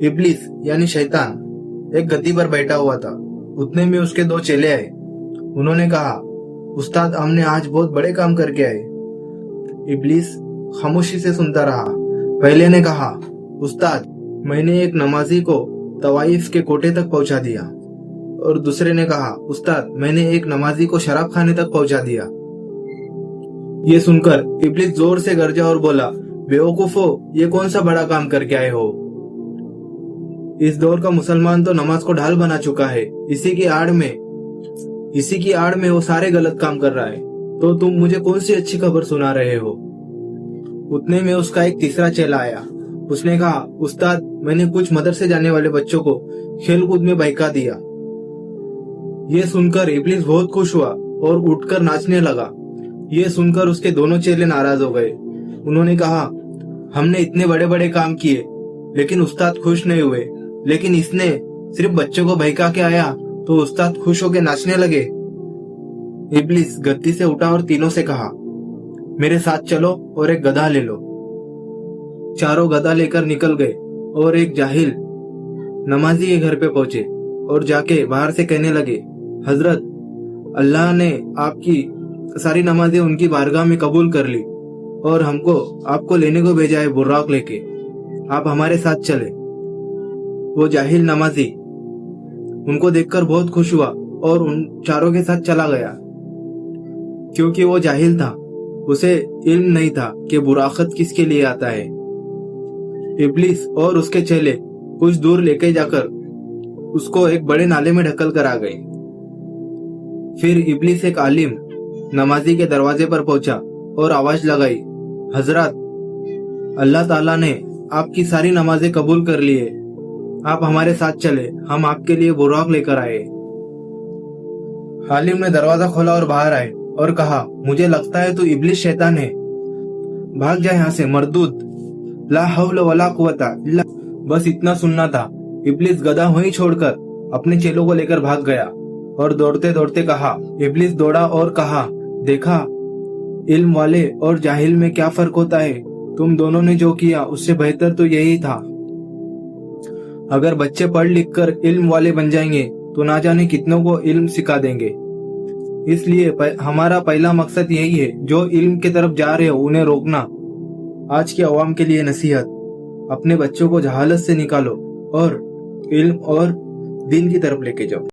इब्लिस यानी शैतान एक गद्दी पर बैठा हुआ था। उतने में उसके दो चेले आए। उन्होंने कहा, उस्ताद, हमने आज बहुत बड़े काम करके आए। इब्लिस खामोशी से सुनता रहा। पहले ने कहा, उस्ताद, मैंने एक नमाजी को तवाइफ के कोटे तक पहुंचा दिया। और दूसरे ने कहा, उस्ताद, मैंने एक नमाजी को शराब खाने तक पहुंचा दिया। ये सुनकर इब्लिस जोर से गरजा और बोला, बेवकूफो, ये कौन सा बड़ा काम करके आए हो? इस दौर का मुसलमान तो नमाज को ढाल बना चुका है। इसी की आड़ में वो सारे गलत काम कर रहा है, तो तुम मुझे कौन सी अच्छी खबर सुना रहे हो? उतने में उसका एक तीसरा चेला आया। उसने कहा, उस्ताद, मैंने कुछ मदरसे जाने वाले बच्चों को खेल कूद में बहका दिया। ये सुनकर इब्लिस बहुत खुश हुआ और उठकर नाचने लगा। ये सुनकर उसके दोनों चेले नाराज हो गए। उन्होंने कहा, हमने इतने बड़े बड़े काम किए लेकिन उस्ताद खुश नहीं हुए, लेकिन इसने सिर्फ बच्चों को बहका के आया तो उस्ताद खुश होकर नाचने लगे। इब्लिस गद्दी से उठा और तीनों से कहा, मेरे साथ चलो और एक गधा ले लो। चारों गधा लेकर निकल गए और एक जाहिल नमाजी के घर पे पहुंचे और जाके बाहर से कहने लगे, हजरत, अल्लाह ने आपकी सारी नमाजें उनकी बारगाह में कबूल कर ली और हमको आपको लेने को भेजा है बुर्राक लेके। आप हमारे साथ चले। वो जाहिल नमाजी उनको देखकर बहुत खुश हुआ और उन चारों के साथ चला गया। क्योंकि वो जाहिल था, उसे इल्म नहीं था कि बुराखत किसके लिए आता है। इब्लिस और उसके चेले कुछ दूर लेके जाकर उसको एक बड़े नाले में ढकल कर आ गए। फिर इब्लिस एक आलिम नमाजी के दरवाजे पर पहुंचा और आवाज लगाई, हजरत, अल्लाह ताला ने आपकी सारी नमाजें कबूल कर ली है। आप हमारे साथ चले, हम आपके लिए बुराक लेकर आए। आलिम ने दरवाजा खोला और बाहर आए और कहा, मुझे लगता है तू इब्लिस शैतान है, भाग जा यहाँ से मरदूद, ला हौल वला कुव्वता इल्ला। बस इतना सुनना था। इब्लिस गधा वहीं छोड़कर अपने चेलों को लेकर भाग गया और दौड़ते दौड़ते कहा, इब्लिस दौड़ा और कहा, देखा इल्म वाले और जाहिल में क्या फर्क होता है। तुम दोनों ने जो किया उससे बेहतर तो यही था। अगर बच्चे पढ़ लिख कर इल्म वाले बन जाएंगे तो ना जाने कितनों को इल्म सिखा देंगे। इसलिए हमारा पहला मकसद यही है, जो इल्म की तरफ जा रहे हो उन्हें रोकना। आज के अवाम के लिए नसीहत, अपने बच्चों को जहालत से निकालो और इल्म और दीन की तरफ लेके जाओ।